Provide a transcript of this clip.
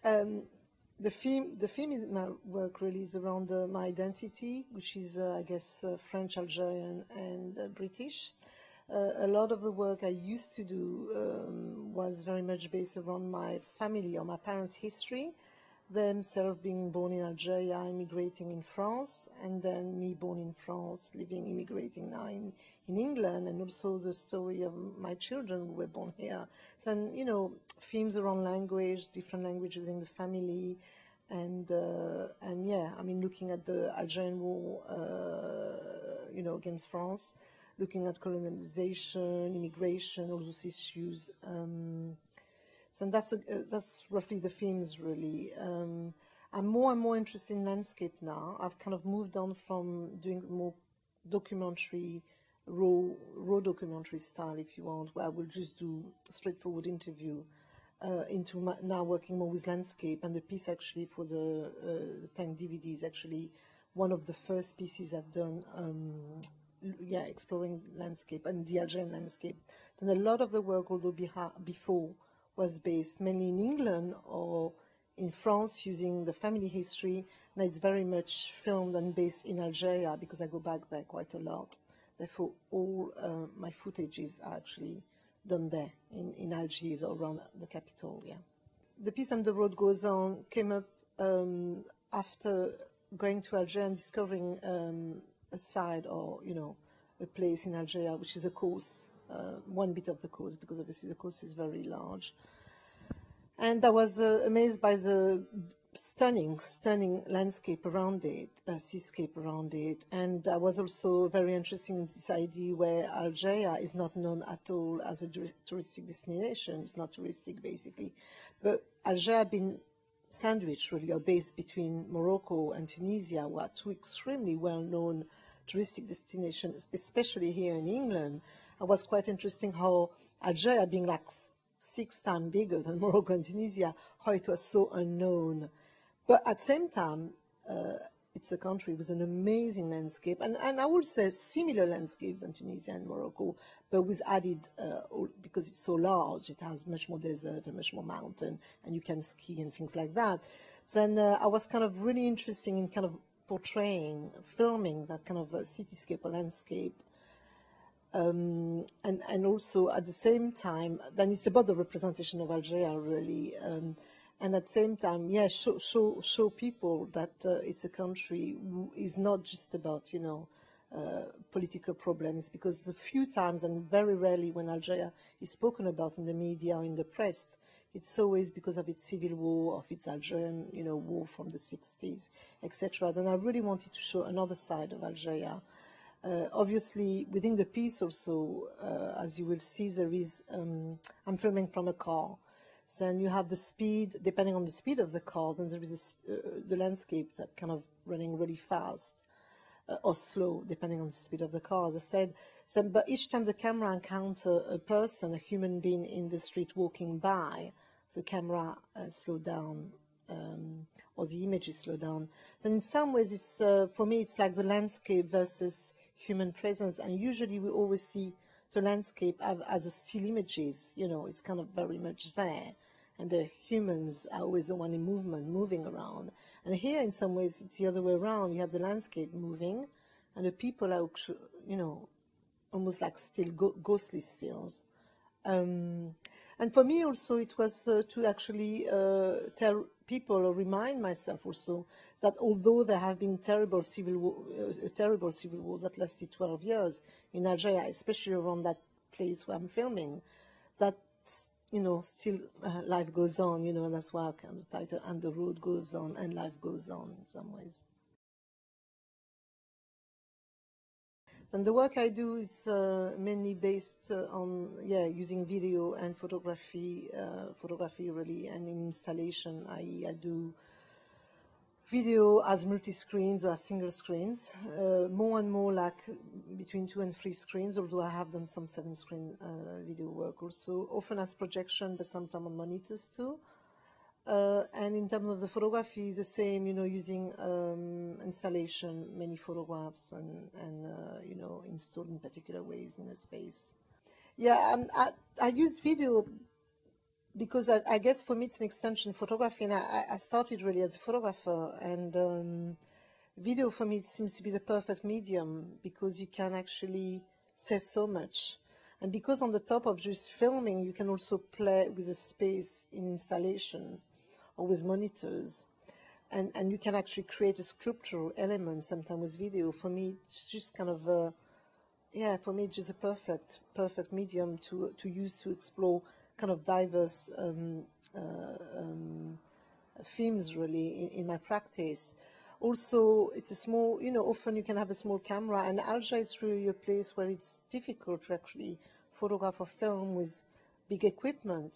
Um, the theme in my work really is around my identity, which is, I guess, French, Algerian, and British. A lot of the work I used to do was very much based around my family or my parents' history, themselves being born in Algeria, immigrating in France, and then me born in France, living, immigrating now in England, and also the story of my children who were born here. So, and, themes around language, different languages in the family, and yeah, I mean, looking at the Algerian war, against France, looking at colonization, immigration, all those issues. So that's roughly the themes, really. I'm more and more interested in landscape now. I've kind of moved on from doing more documentary, raw documentary style, if you want, where I will just do straightforward interview, into now working more with landscape. And the piece actually for the Tank DVD is actually one of the first pieces I've done, exploring landscape and the Algerian landscape. Then a lot of the work, although before, was based mainly in England or in France using the family history. Now it's very much filmed and based in Algeria because I go back there quite a lot. Therefore, all my footages are actually done there in Algiers or around the capital, yeah. The piece "And the Road Goes On" came up after going to Algeria and discovering a side or, a place in Algeria, which is a coast, one bit of the coast, because obviously the coast is very large. And I was amazed by the stunning landscape around it, seascape around it. And I was also very interested in this idea where Algeria is not known at all as a touristic destination. It's not touristic, basically. But Algeria been sandwiched, really, or based between Morocco and Tunisia, who are two extremely well-known touristic destinations, especially here in England. It was quite interesting how Algeria, being like 6 times bigger than Morocco and Tunisia, how it was so unknown. But at the same time, it's a country with an amazing landscape, and I would say similar landscapes than Tunisia and Morocco, but with added, because it's so large, it has much more desert and much more mountain, and you can ski and things like that. Then I was kind of really interested in kind of portraying, filming that kind of cityscape or landscape. And also at the same time, then it's about the representation of Algeria, really. And at the same time, yeah, show people that it's a country who is not just about, political problems, because a few times and very rarely when Algeria is spoken about in the media or in the press, it's always because of its civil war, of its Algerian, war from the 60s, etc. Then I really wanted to show another side of Algeria. Obviously, within the piece also, as you will see, there is, I'm filming from a car. Then you have the speed, depending on the speed of the car, then there is the landscape that kind of running really fast or slow, depending on the speed of the car, as I said. So, but each time the camera encounters a person, a human being in the street walking by, the camera slows down, or the images slow down. So in some ways, it's for me, it's like the landscape versus human presence, and usually we always see the landscape as a still images, it's kind of very much there, and the humans are always the one in movement, moving around. And here, in some ways, it's the other way around. You have the landscape moving, and the people are, almost like still, ghostly stills. And for me also, it was to actually tell people or remind myself also that although there have been terrible civil wars that lasted 12 years in Algeria, especially around that place where I'm filming, that still life goes on, and that's why the title "And the Road Goes On" and life goes on in some ways. And the work I do is mainly based on, using video and photography really, and in installation, I do video as multi-screens or as single screens, more and more like between 2 and 3 screens, although I have done some 7-screen video work also, often as projection, but sometimes on monitors too. And in terms of the photography, the same, using installation, many photographs, and installed in particular ways in a space. Yeah, I use video because I guess for me it's an extension photography, and I started really as a photographer, and video for me it seems to be the perfect medium because you can actually say so much. And because on the top of just filming, you can also play with the space in installation or with monitors. And you can actually create a sculptural element sometimes with video. For me, it's just kind of a, yeah, for me, it's just a perfect medium to use to explore kind of diverse themes really in my practice. Also, it's a small, you know, often you can have a small camera, and Alger is really a place where it's difficult to actually photograph or film with big equipment.